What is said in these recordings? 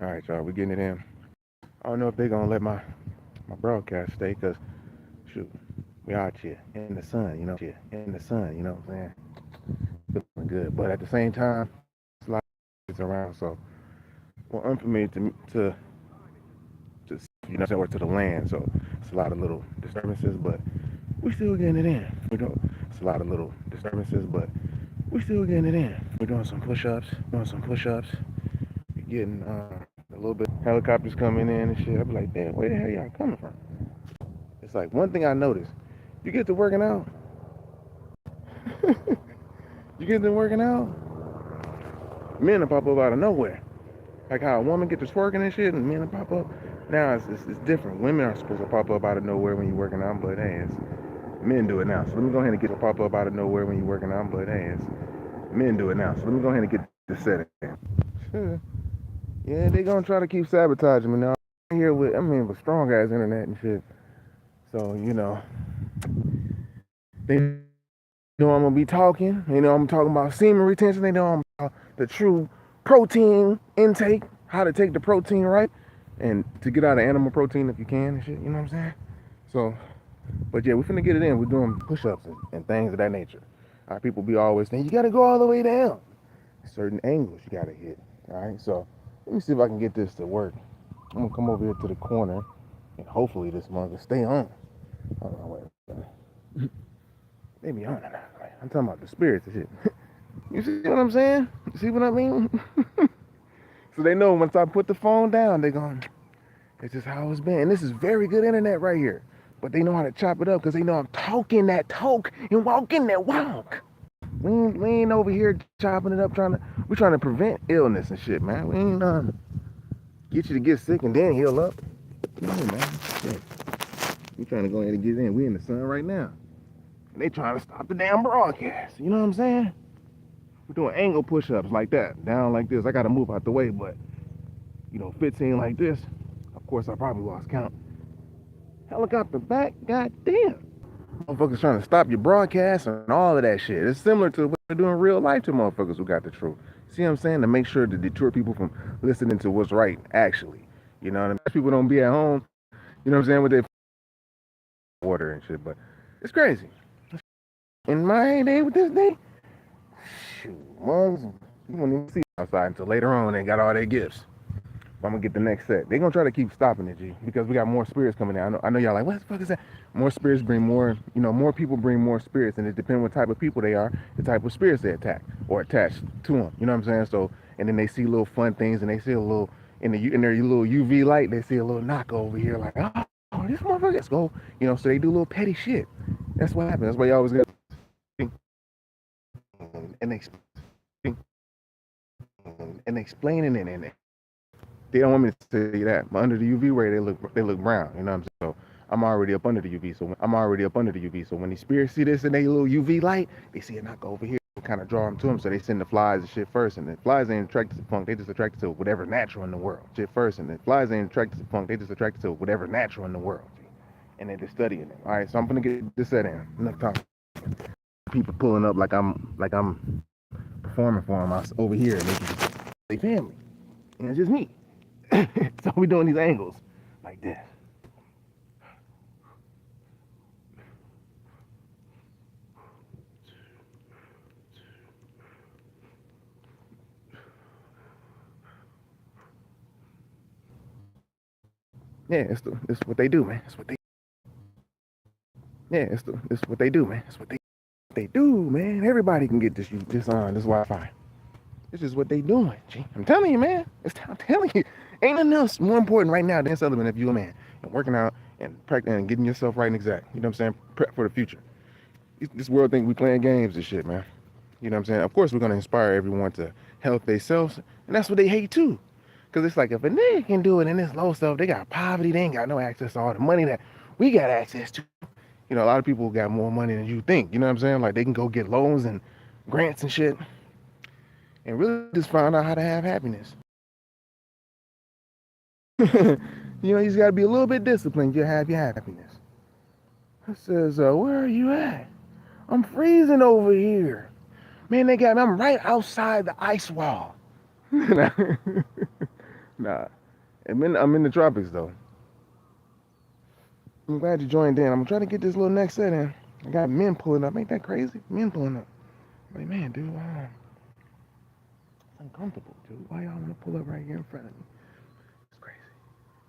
All right, y'all, we getting it in. I don't know if they're gonna let my broadcast stay, cause shoot, we out here in the sun, you know what I'm saying? Feeling good, but at the same time, it's a lot of kids around, so well, unfamiliar to or to the land, so it's a lot of little disturbances, but we still getting it in. We don't. It's a lot of little disturbances, but we still getting it in. We're doing some push-ups, We're getting a little bit helicopters coming in and shit. I be like, damn, where the hell y'all coming from? It's like one thing I noticed. You get to working out. You get to working out. Men will pop up out of nowhere. Like how a woman get to twerking and shit, and men will pop up. Now it's different. Women are supposed to pop up out of nowhere when you're working out, but hey, it's, men do it now. So let me go ahead and get to pop up out of nowhere when you're working out, but hey, it's, men do it now. So let me go ahead and get this set in. Sure. Yeah, they gonna try to keep sabotaging me now. I'm here with, with strong ass internet and shit. So, they know I'm gonna be talking. They know I'm talking about semen retention. They know I'm about the true protein intake, how to take the protein right, and to get out of animal protein if you can and shit. You know what I'm saying? So, but yeah, we finna get it in. We're doing push-ups and things of that nature. Our people be always saying you gotta go all the way down. Certain angles you gotta hit. All right. So let me see if I can get this to work. I'm gonna come over here to the corner, and hopefully this mug will stay on. Hold on, wait a minute. They be on it now. I'm talking about the spirits and shit. You see what I'm saying? You see what I mean? So they know once I put the phone down, they going, it's just how it's been. And this is very good internet right here. But they know how to chop it up because they know I'm talking that talk and walking that walk. We ain't over here chopping it up we trying to prevent illness and shit, man. We ain't get you to get sick and then heal up. No, man. Shit. We trying to go ahead and get in. We in the sun right now. And they trying to stop the damn broadcast. You know what I'm saying? We're doing angle push-ups like that, down like this. I gotta move out the way, but 15 like this. Of course, I probably lost count. Helicopter back, goddamn. Motherfuckers trying to stop your broadcast and all of that shit. It's similar to what they're doing in real life to motherfuckers who got the truth. See what I'm saying? To make sure to deter people from listening to what's right, actually. You know what I mean? People don't be at home, you know what I'm saying, with their water and shit, but it's crazy. In my heyday with this day, shoot, mugs, you won't even see outside until later on they got all their gifts. I'm gonna get the next set. They're gonna try to keep stopping it, G, because we got more spirits coming in. I know y'all like, what the fuck is that? More spirits bring more, more people bring more spirits, and it depends what type of people they are, the type of spirits they attack or attach to them. You know what I'm saying? So, and then they see little fun things, and they see a little in their little UV light, they see a little knock over here, like, oh, this motherfucker, let's go. So they do a little petty shit. That's what happens. That's why you always got and explaining it in it. They don't want me to tell you that, but under the UV ray, they look brown. You know what I'm saying? So I'm already up under the UV. So when these spirits see this in their little UV light, they see it knock over here, kind of draw them to them. So they send the flies and shit first, and the flies ain't attracted to funk. They just attracted to whatever's natural in the world. Shit first, and the flies ain't attracted to funk. They just attracted to whatever's natural in the world. And they're just studying it. All right, so I'm gonna get this set in. Enough talking. People pulling up like I'm performing for them over here, and they family, and it's just me. So we're doing these angles like this. Yeah, it's what they do, man. It's what they. Yeah, it's what they do, man. It's what they do, man. Everybody can get this Wi-Fi. This is what they doing, G. I'm telling you, man. I'm telling you, ain't nothing else more important right now than Sullivan if you're a man and working out and practicing and getting yourself right and exact. You know what I'm saying? Prep for the future. This world think we playing games and shit, man. You know what I'm saying? Of course, we're gonna inspire everyone to help themselves, and that's what they hate too. Cause it's like if a nigga can do it in this low stuff, they got poverty, they ain't got no access to all the money that we got access to. A lot of people got more money than you think. You know what I'm saying? Like they can go get loans and grants and shit, and really just find out how to have happiness. You just gotta be a little bit disciplined. You have your happiness. It says, where are you at? I'm freezing over here. Man, they got me. I'm right outside the ice wall. Nah, I'm in the tropics though. I'm glad you joined in. I'm gonna try to get this little next set in. I got men pulling up. Ain't that crazy? Men pulling up. Like, man, dude, it's uncomfortable, dude. Why y'all wanna pull up right here in front of me? It's crazy.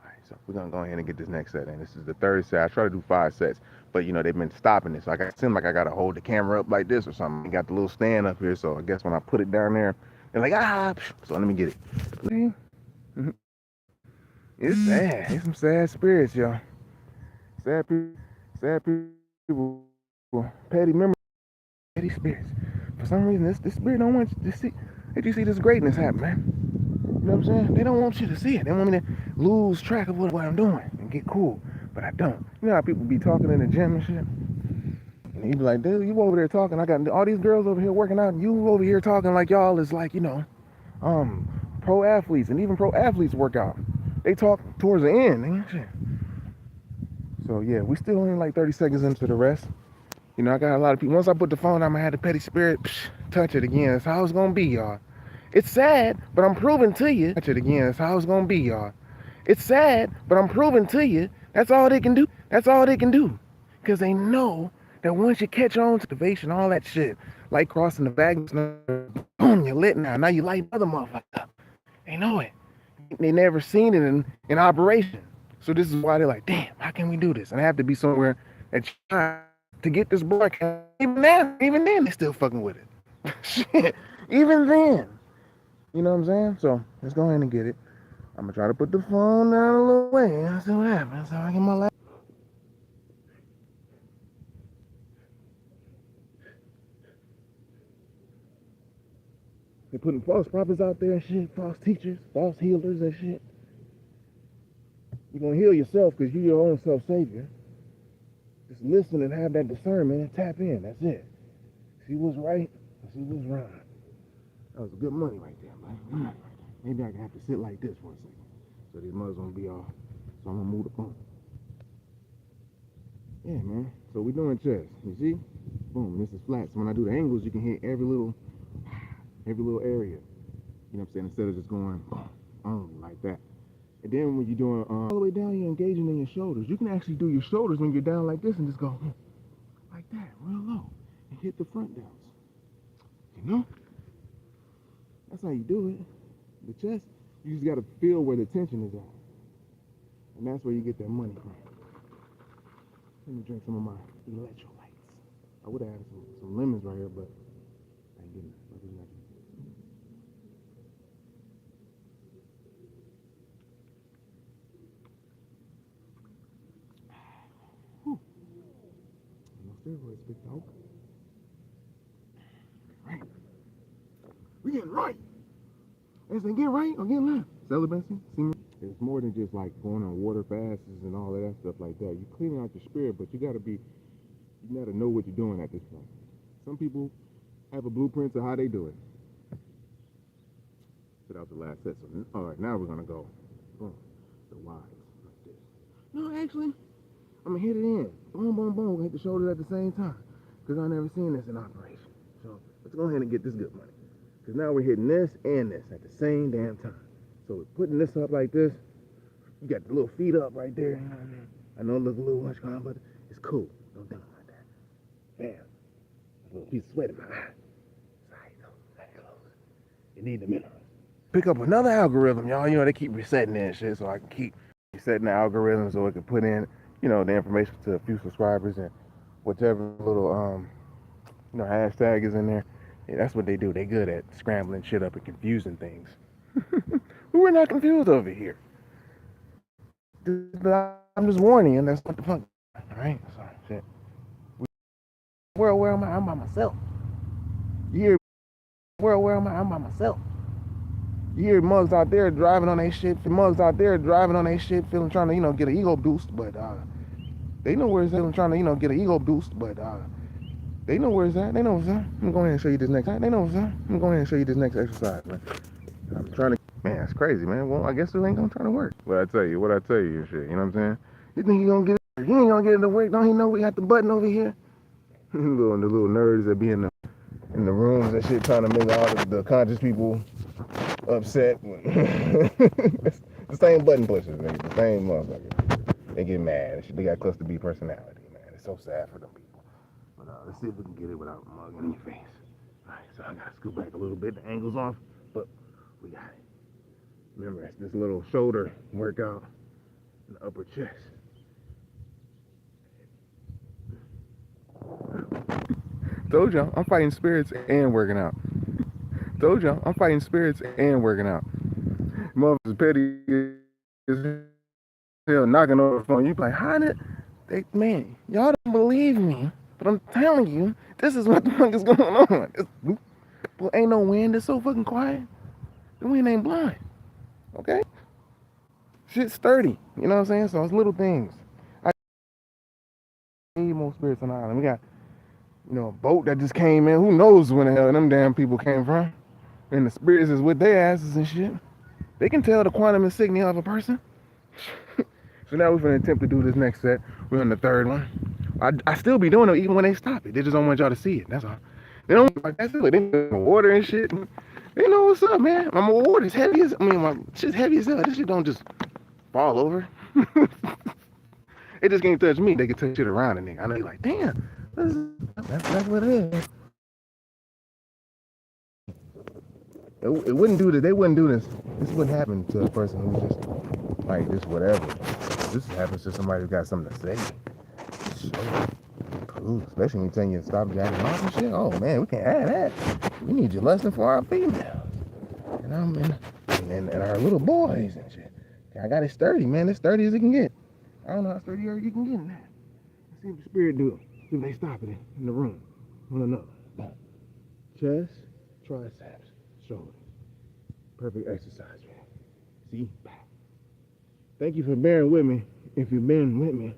All right, so we're gonna go ahead and get this next set in. This is the third set. I try to do 5 sets, but you know they've been stopping it. So it seems like I gotta hold the camera up like this or something. I got the little stand up here, so I guess when I put it down there, they're like, ah. So let me get it. It's sad. It's some sad spirits, y'all. Sad people. Sad people. Petty memories. Petty spirits. For some reason, this spirit don't want you to see. Did you see this greatness happen, man? You know what I'm saying? They don't want you to see it. They want me to lose track of what I'm doing and get cool, but I don't. You know how people be talking in the gym and shit? And he be like, dude, you over there talking. I got all these girls over here working out, and you over here talking like y'all is like, you know, pro athletes, and even pro athletes work out. They talk towards the end and shit. So yeah, we still only like 30 seconds into the rest. You know, I got a lot of people. Once I put the phone down, I had the petty spirit touch it again. That's how it's gonna be, y'all. It's sad, but I'm proving to you. Touch it again. That's how it's gonna be, y'all. It's sad, but I'm proving to you. That's all they can do. That's all they can do. Because they know that once you catch on to activation, all that shit, like crossing the vagus nerve, boom, you're lit now. Now you light other motherfuckers up. They know it. They never seen it in operation. So this is why they're like, damn, how can we do this? And I have to be somewhere that try to get this broadcast. Even then, they still fucking with it. Shit, even then. You know what I'm saying? So let's go ahead and get it. I'm gonna try to put the phone down a little way and see what happens. So I get my lap. They're putting false prophets out there and shit, false teachers, false healers and shit. You're gonna heal yourself because you're your own self-savior. Just listen and have that discernment and tap in. That's it. See what's right and see what's wrong. That was good money right there, man. Maybe I can have to sit like this for a second. So these mothers won't be off. So I'm gonna move the phone. Yeah, man. So we're doing chest. You see? Boom. This is flat. So when I do the angles, you can hit every little area. You know what I'm saying? Instead of just going boom, like that. And then when you're doing all the way down, you're engaging in your shoulders. You can actually do your shoulders when you're down like this and just go like that, real low, and hit the front downs. You know? That's how you do it. The chest, you just gotta feel where the tension is at. And that's where you get that money from. Let me drink some of my electrolytes. I would have had some lemons right here, but I ain't getting it. Whew. No steroids, big dog. Right. We getting right. As they get right or get left. Celibacy, it's more than just like going on water fasts and all of that stuff like that. You're cleaning out your spirit, but you gotta know what you're doing at this point. Some people have a blueprint to how they do it. So that was the last set. So all right, now we're gonna go boom, the wides like this. No, actually, I'm gonna hit it in. Boom, boom, boom. We're gonna hit the shoulders at the same time. Because I've never seen this in operation. So let's go ahead and get this good money. Because now we're hitting this and this at the same damn time. So we're putting this up like this. You got the little feet up right there. You know what I mean? I know it looks a little much, but it's cool. Don't do it like that. Bam. A little piece of sweat in my eye. Sorry, though. Close. You need the minerals. Pick up another algorithm, y'all. You know, they keep resetting that shit, so I can keep resetting the algorithm so it can put in, you know, the information to a few subscribers and whatever little, you know, hashtag is in there. Yeah, that's what they do. They good at scrambling shit up and confusing things. We're not confused over here. I'm just warning you, that's what the fuck. Alright? So, shit. Where am I? I'm by myself. You hear where am I? I'm by myself. You hear mugs out there driving on their shit, feeling trying to, you know, get an ego boost, but they know where it's at, trying to, you know, get an ego boost, but they know where it's at. They know what's up. I'm gonna go ahead and show you this next. They know what's up. I'm gonna go ahead and show you this next exercise, man. I'm trying to. Man, that's crazy, man. Well, I guess it ain't gonna try to work. What I tell you and shit. You know what I'm saying? You think you gonna get it? You ain't gonna get it to work. Don't you know we got the button over here? the little nerds that be in the rooms and shit trying to make all the conscious people upset. The same button pushers, nigga. The same motherfuckers. They get mad. They got cluster B personality, man. It's so sad for them people. But let's see if we can get it without mugging in your face. Alright, so I gotta scoot back a little bit. The angle's off, but we got it. Remember, it's this little shoulder workout in the upper chest. Told y'all, I'm fighting spirits and working out. Told y'all, I'm fighting spirits and working out. Motherfuckers petty as hell, knocking over the phone. You be like, how did they, man, y'all don't believe me, but I'm telling you, this is what the fuck is going on. Well, ain't no wind, it's so fucking quiet. The wind ain't blowing, okay? Shit's sturdy, you know what I'm saying? So it's little things. I need more spirits on the island. We got, you know, a boat that just came in. Who knows when the hell them damn people came from? And the spirits is with their asses and shit. They can tell the quantum insignia of a person. So now we're gonna attempt to do this next set. We're on the third one. I still be doing it even when they stop it. They just don't want y'all to see it. That's all. They don't like that's it. They in the water and shit. They know what's up, man. My water's heavy as my shit's heavy as hell. This shit don't just fall over. It just can't touch me. They can touch shit around a nigga. I know you're like, damn, that's what it is. It wouldn't do this. They wouldn't do this. This wouldn't happen to a person who's just like just whatever. This happens to somebody who got something to say. Ooh, especially when you telling you to stop jacking off and shit. Oh man, we can't have that. We need your lesson for our females. And our little boys and shit. I got it sturdy, man. As sturdy as it can get. I don't know how sturdy you can get in that. Let's see what the spirit do. See if they stop it in the room. One another. Boom. Chest, triceps, shoulders. Perfect exercise, man. See? Thank you for bearing with me. If you've been with me,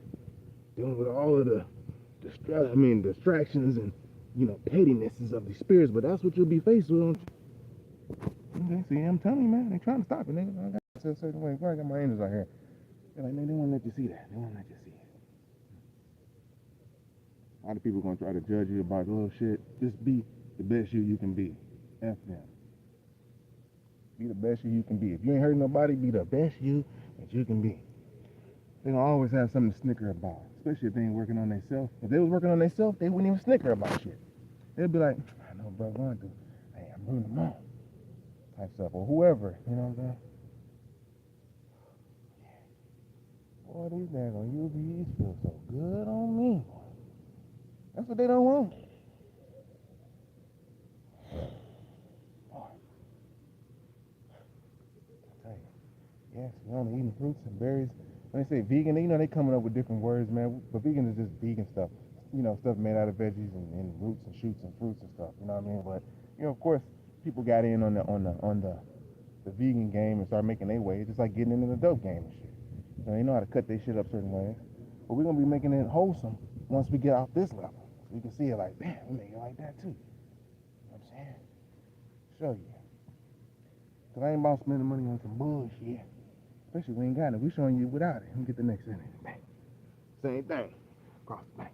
dealing with all of the distractions and, you know, pettinesses of the spirits, but that's what you'll be faced with. Okay, see, I'm telling you, man, they trying to stop it, nigga. I got to a certain way. I got my angels out here. They're like, they won't let you see that. They won't let you see it. A lot of people gonna try to judge you about little shit. Just be the best you can be. F them. Be the best you can be. If you ain't hurting nobody, be the best you that you can be. They gonna always have something to snicker about, especially if they ain't working on themselves. If they was working on themselves, they wouldn't even snicker about shit. They'd be like, I know, bro, going through. Hey, I'm rooting them on. Type stuff, or whoever, you know what I'm saying? Boy, these daggone UVs feel so good on me. That's what they don't want. Yes, we're only eating fruits and berries. When they say vegan, you know, they coming up with different words, man. But vegan is just vegan stuff. You know, stuff made out of veggies and roots and shoots and fruits and stuff. You know what I mean? But, you know, of course, people got in on the vegan game and started making their way. Just like getting into the dope game and shit. So they know how to cut their shit up certain ways. But we're going to be making it wholesome once we get off this level. So you can see it like, damn, we make it like that too. You know what I'm saying? Show you. Because I ain't about spending money on some bullshit. Especially if we ain't got it. We showing you without it. Let me get the next sentence. Bang. Same thing. Cross the bank.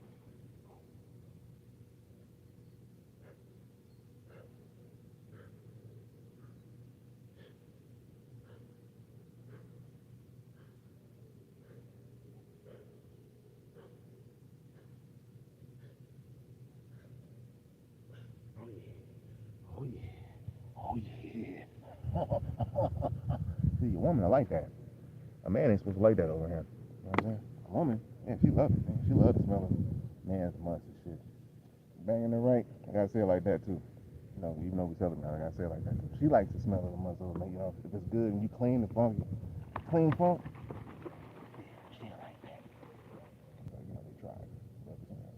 Oh yeah. Oh yeah. Oh yeah. See, a woman, I like that. A man ain't supposed to like that over here. You know what I'm saying? A woman, yeah, she loves it, man. She loves the smell of man's must and shit. Banging it right, I gotta say it like that too. You know, even though we tell her now, I gotta say it like that too. She likes the smell of the muscle, you know, if it's good and you clean the funky, clean funk. She like that. So, you know, they try it. But, you know.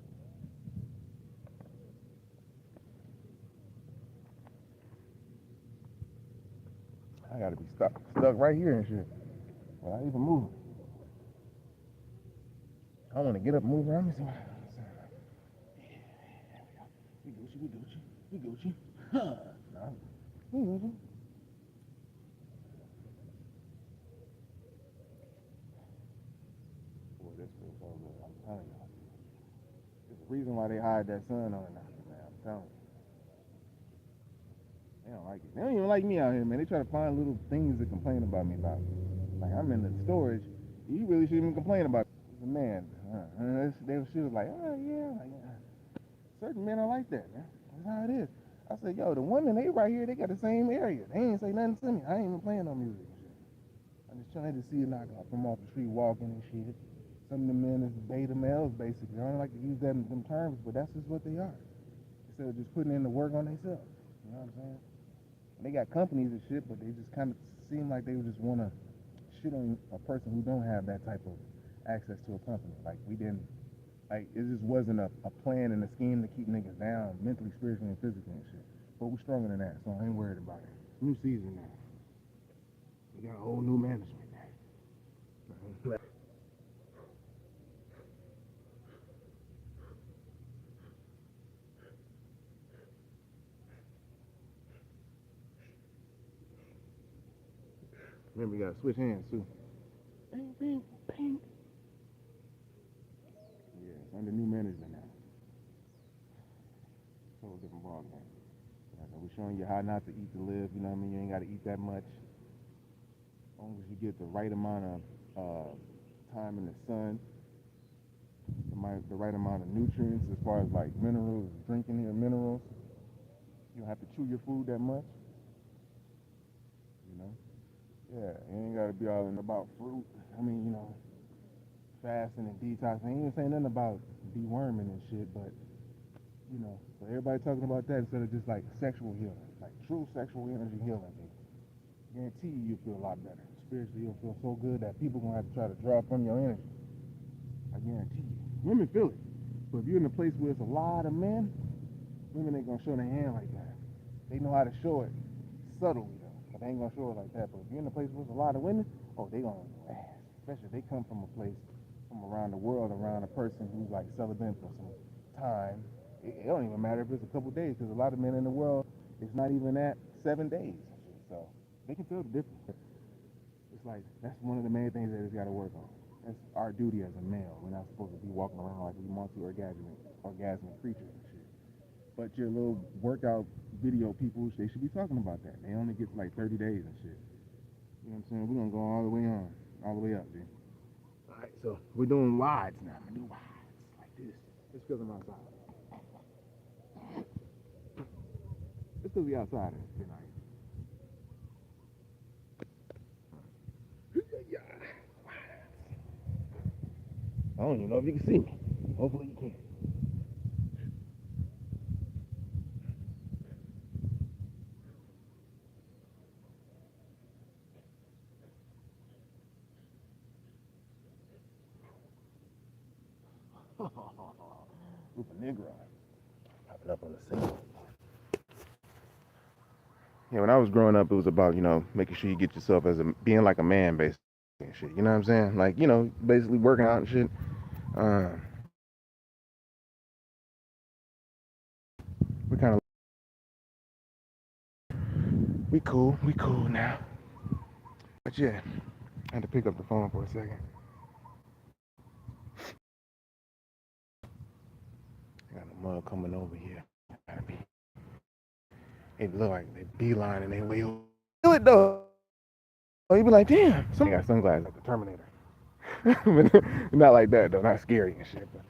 I gotta be stuck right here and shit. Without even moving. I want to get up and move around. Let me see what happens. Yeah, we Gucci. Huh. No. We Gucci. Boy, this feels so good. I'm telling you. There's a reason why they hide that sun on it now, man. I'm telling you. They don't like it. They don't even like me out here, man. They try to find little things to complain about me about. Like, I'm in the storage. You really shouldn't even complain about it. Man, she was like, oh, yeah. Like, certain men are like that, man. That's how it is. I said, yo, the women, they right here, they got the same area. They ain't say nothing to me. I ain't even playing no music and shit. I'm just trying to see it knock off from off the street walking and shit. Some of the men is beta males, basically. I don't like to use them terms, but that's just what they are. Instead of just putting in the work on themselves. You know what I'm saying? And they got companies and shit, but they just kind of seem like they just want to shit on a person who don't have that type of access to a company. Like, we didn't, like, it just wasn't a plan and a scheme to keep niggas down mentally, spiritually, and physically and shit. But we're stronger than that, so I ain't worried about it. New season now. We got a whole new management now. Remember, you gotta switch hands too. Bing, bing, bing. Yeah, it's under new management now. Totally different ball game. Yeah, so we're showing you how not to eat to live. You know what I mean? You ain't gotta eat that much. As long as you get the right amount of time in the sun, the right amount of nutrients as far as like minerals, drinking your minerals. You don't have to chew your food that much. You know? Yeah, you ain't gotta be all in about fruit. I mean, you know, fasting and detoxing. I ain't even saying nothing about deworming and shit, but you know, so everybody talking about that instead of just like sexual healing, like true sexual energy healing. Guarantee you'll feel a lot better. Spiritually, you'll feel so good that people gonna have to try to draw from your energy. I guarantee you. Women feel it. But if you're in a place where it's a lot of men, women ain't gonna show their hand like that. They know how to show it subtly though, but they ain't gonna show it like that. But if you're in a place where there's a lot of women, oh, they gonna ass. Especially if they come from a place from around the world, around a person who's like celibate for some time. It don't even matter if it's a couple days, because a lot of men in the world, it's not even at 7 days. So they can feel the difference. It's like, that's one of the main things that it's got to work on. That's our duty as a male. We're not supposed to be walking around like we multi-orgasmic creatures and shit. But your little workout video people, they should be talking about that. They only get like 30 days and shit. You know what I'm saying? We're going to go all the way on, all the way up, dude. All right, so we're doing wides now. I'm going to do wides like this. Just because I'm outside. Just because we outside and shit, like. I don't even know if you can see me. Hopefully you can. With a Negro. Popping up on the scene. Yeah, when I was growing up, it was about, you know, making sure you get yourself as being like a man, basically, and shit. You know what I'm saying? Like, you know, basically working out and shit. We kind of, we cool now. But yeah, I had to pick up the phone for a second. I got a mug coming over here. It look like they beeline and they way over. Do it though. Oh, you be like, damn, somebody got sunglasses like the Terminator. Not like that though, not scary and shit. But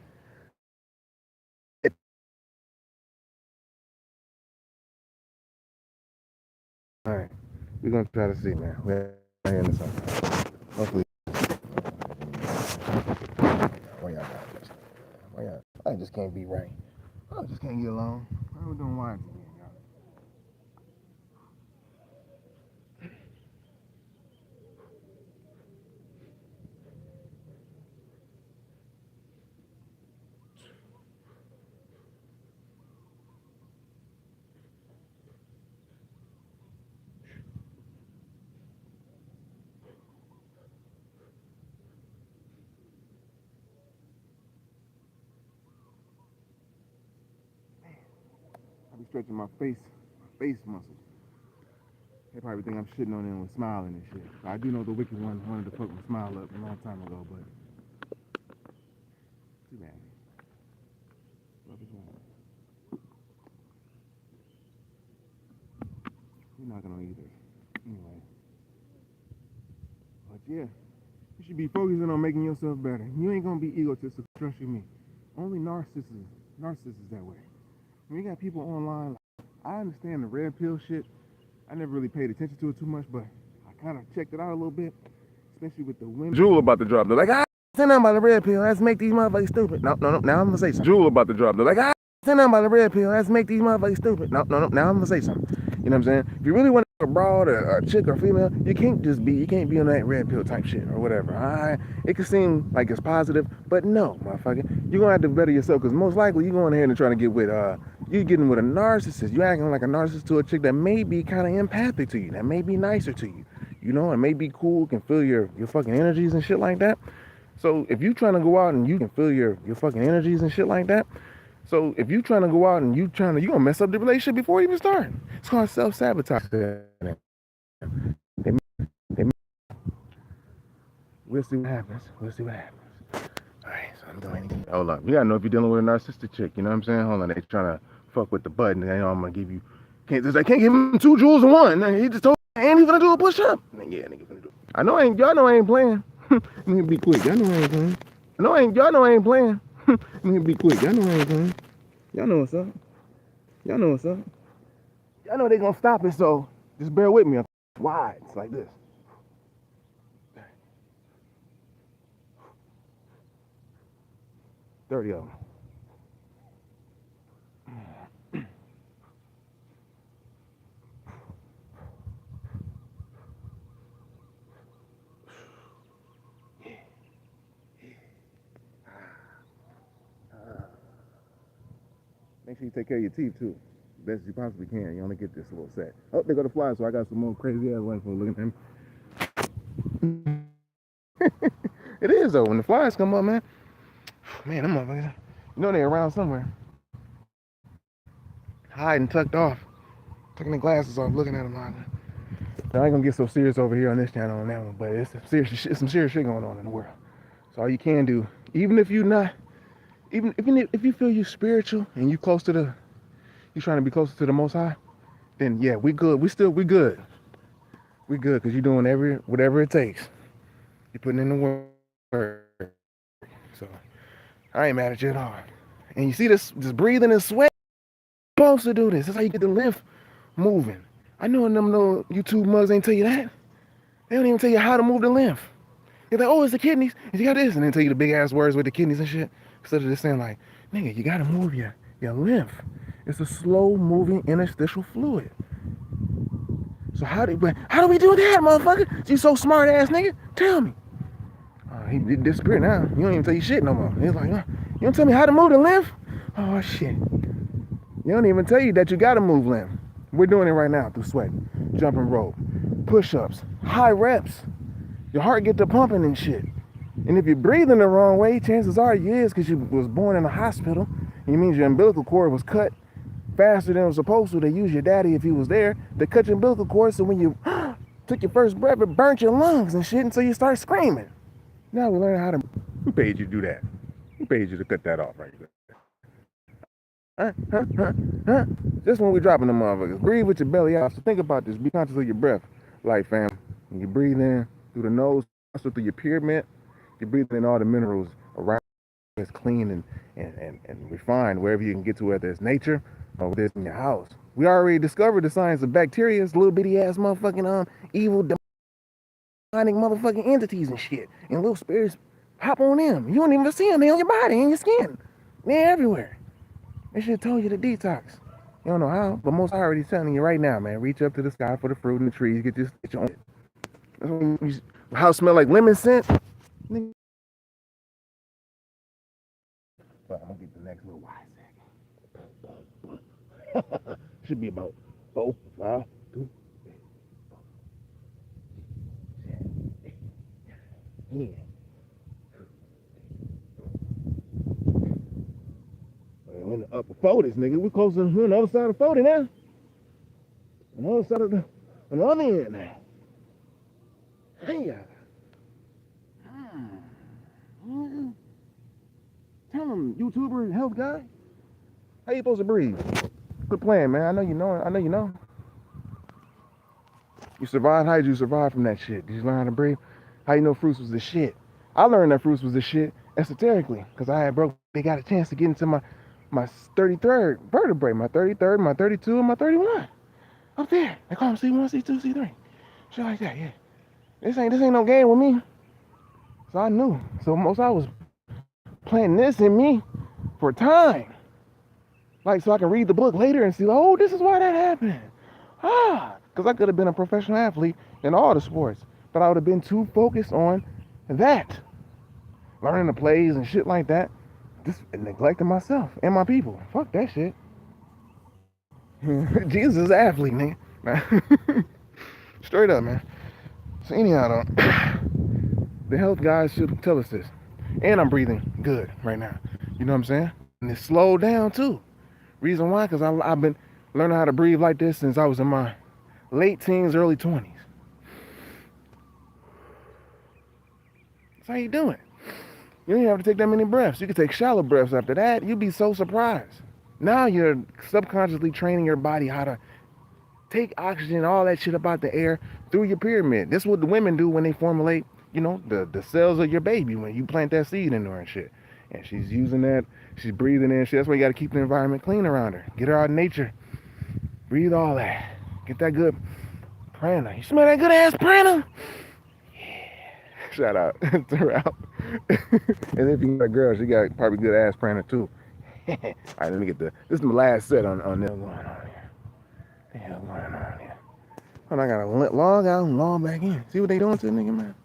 all right, we're gonna try to see, man. We're in the sun. Hopefully, why y'all got this? Why y'all? I just can't be right. I just can't get along. Why are we doing wines again, y'all? I be stretching my face muscles. They probably think I'm shitting on them with smiling and shit. I do know the wicked one wanted to fuck my smile up a long time ago, but too bad. Love is wrong. You're not gonna either. Anyway. But Yeah. You should be focusing on making yourself better. You ain't gonna be egotistic, trust you me. Only narcissists that way. When you got people online, I understand the red pill shit. I never really paid attention to it too much, but I kind of checked it out a little bit, especially with the women. Jewel about to drop. They're like, say nothing about the red pill. Let's make these motherfuckers stupid. No. Now I'm gonna say something. Jewel about to drop. They're like, say nothing about the red pill. Let's make these motherfuckers stupid. No. Now I'm gonna say something. You know what I'm saying? If you really want to be a broad or a chick or female, you can't be on that red pill type shit or whatever. It can seem like it's positive, but no, motherfucker. You're gonna have to better yourself, because most likely you're going ahead and trying to get with you getting with a narcissist. You acting like a narcissist to a chick that may be kind of empathic to you, that may be nicer to you. You know, it may be cool, can feel your fucking energies and shit like that. So if you trying to go out and you can feel your fucking energies and shit like that. So if you trying to go out and you gonna mess up the relationship before you even start. It's called self-sabotage. We'll see what happens. All right, so I'm doing anything. Hold on. You gotta know if you're dealing with a narcissistic chick. You know what I'm saying? Hold on. They trying to fuck with the button. They know I'm gonna give you. I can't give him 2 joules in 1. He just told me, and he's gonna do a push-up. Yeah, nigga gonna do it. Y'all know I ain't playing. Let me be quick. Y'all know I ain't playing. Y'all know I ain't playing. Let me be quick. Y'all know I ain't playing. Y'all know what's up. Y'all know they gonna stop it, so just bear with me. I'm wide. It's like this. 30 of them. Make sure you take care of your teeth too, best you possibly can. You only get this little set. Oh, they go to fly, so I got some more crazy ass white folks looking at him. It is though. When the flies come up, man, them motherfuckers, you know they're around somewhere, hiding, tucked off, taking their glasses off, looking at them. Now I ain't gonna get so serious over here on this channel on that one, but it's some serious shit going on in the world. So all you can do, even if if you feel you're spiritual and you trying to be closer to the Most High, then yeah, we good. We good. We good because you're doing whatever it takes. You're putting in the work. So I ain't mad at you at all. And you see this breathing and sweat. You're supposed to do this. That's how you get the lymph moving. I know them little YouTube mugs ain't tell you that. They don't even tell you how to move the lymph. They're like, oh, it's the kidneys. And you got this, and then tell you the big ass words with the kidneys and shit. Instead of just saying like, nigga, you gotta move your lymph. It's a slow moving interstitial fluid. So how do we do that, motherfucker? You so smart ass nigga. Tell me. He disappeared now. He don't even tell you shit no more. He's like, you don't tell me how to move the lymph? Oh shit. You don't even tell you that you gotta move lymph. We're doing it right now through sweat, jumping rope, push-ups, high reps. Your heart get to pumping and shit. And if you're breathing the wrong way, chances are you is because you was born in a hospital. It means your umbilical cord was cut faster than it was supposed to. They use your daddy if he was there. They cut your umbilical cord, so when you took your first breath, it burnt your lungs and shit, and so you start screaming. Now we learn how to. Who paid you to do that? Who paid you to cut that off right there? Just when we're dropping the motherfuckers. Breathe with your belly out. So think about this. Be conscious of your breath. Like, fam, when you breathe in through the nose, also through your pyramid, you're breathing in all the minerals around. It's clean and refined wherever you can get to, whether it's nature or whether it's in your house. We already discovered the science of bacteria, little bitty ass motherfucking evil demonic motherfucking entities and shit. And little spirits hop on them. You don't even see them. They on your body, in your skin. They're everywhere. They should have told you to detox. You don't know how, but most already telling you right now, man. Reach up to the sky for the fruit and the trees. Get your own. That's when house smell like lemon scent. But I'm gonna get the next little wide second. Should be about 4, 5, 2, 8. Yeah. We're in the upper 40s, nigga. We're closer to the other side of 40 now. On the other side of on the other end now. Hey, tell him, YouTuber, health guy. How you supposed to breathe? Quit playing, man. I know you know. You survived. How did you survive from that shit? Did you learn how to breathe? How you know fruits was the shit? I learned that fruits was the shit esoterically because I had they got a chance to get into my 33rd vertebrae, my 33rd, my 32, and my 31. Up there. They call them C1, C2, C3. Shit like that, yeah. This ain't no game with me. So I knew. So most I was planting this in me for time. Like so I can read the book later and see, oh, this is why that happened. Because I could have been a professional athlete in all the sports, but I would have been too focused on that. Learning the plays and shit like that. Just neglecting myself and my people. Fuck that shit. Jesus is an athlete, nigga. Straight up, man. So anyhow, the health guys should tell us this. And I'm breathing good right now. You know what I'm saying? And it's slowed down too. Reason why? Because I've been learning how to breathe like this since I was in my late teens, early 20s. That's how you do it. You don't even have to take that many breaths. You can take shallow breaths after that. You'd be so surprised. Now you're subconsciously training your body how to take oxygen, all that shit about the air through your pyramid. This is what the women do when they formulate, you know, the cells of your baby when you plant that seed in her and shit. And she's using that, she's breathing in shit. That's why you got to keep the environment clean around her. Get her out in nature. Breathe all that. Get that good prana. You smell that good ass prana? Yeah. Shout out to her out. And if you got a girl, she got probably good ass prana too. All right, let me get this is my last set on this going on here. What the hell going on here? And I gotta log out and log back in. See what they doing to the nigga, man?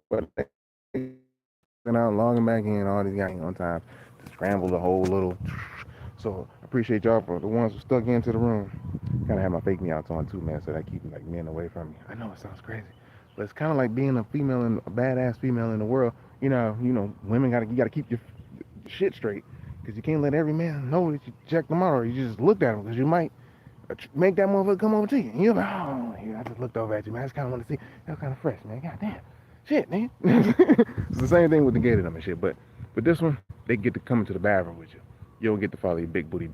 What they out logging back in, all these guys on time to scramble the whole little. So I appreciate y'all for the ones who stuck into the room. Kind of have my fake me outs on too, man, so that keep like men away from me. I know it sounds crazy, but it's kind of like being a female and a badass female in the world. You know, women you gotta keep your shit straight because you can't let every man know that you checked them out or you just looked at them because you might make that motherfucker come over to you. And you're like, oh, yeah, I just looked over at you, man. I just kind of want to see. That kind of fresh, man. Goddamn. Shit, man. It's the same thing with the gated them and shit, but this one, they get to come into the bathroom with you. You don't get to follow your big booty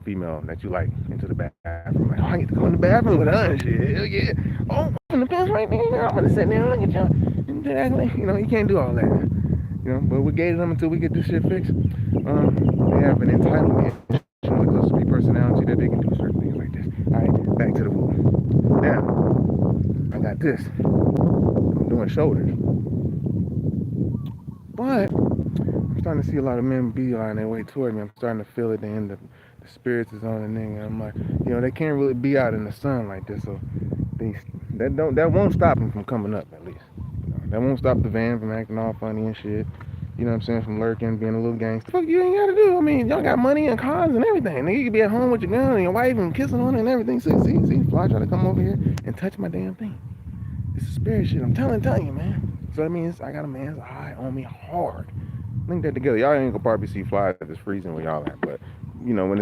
female that you like into the bathroom. Like, oh, I get to go in the bathroom with her and shit. Hell yeah. Oh, I'm in the pants right there. I'm gonna sit there and look at you. You know, you can't do all that. You know, but we gated them until we get this shit fixed. They have an entitlement when it comes to personality that they can do certain things like this. All right, back to the book. Now, I got this. I'm doing shoulders. But I'm starting to see a lot of men beeline their way toward me. I'm starting to feel it. The end of the spirits is on the nigga. I'm like, you know, they can't really be out in the sun like this, so that won't stop them from coming up at least. That won't stop the van from acting all funny and shit. You know what I'm saying? From lurking, being a little gangster. Fuck you ain't gotta do. I mean, y'all got money and cars and everything. Nigga, you can be at home with your gun and your wife and kissing on it and everything. See, Fly try to come over here and touch my damn thing. It's a spirit shit. I'm telling you, man. So that means I got a man's eye on me hard. Link that together. Y'all ain't gonna probably see Fly if it's freezing where y'all at, but you know when it's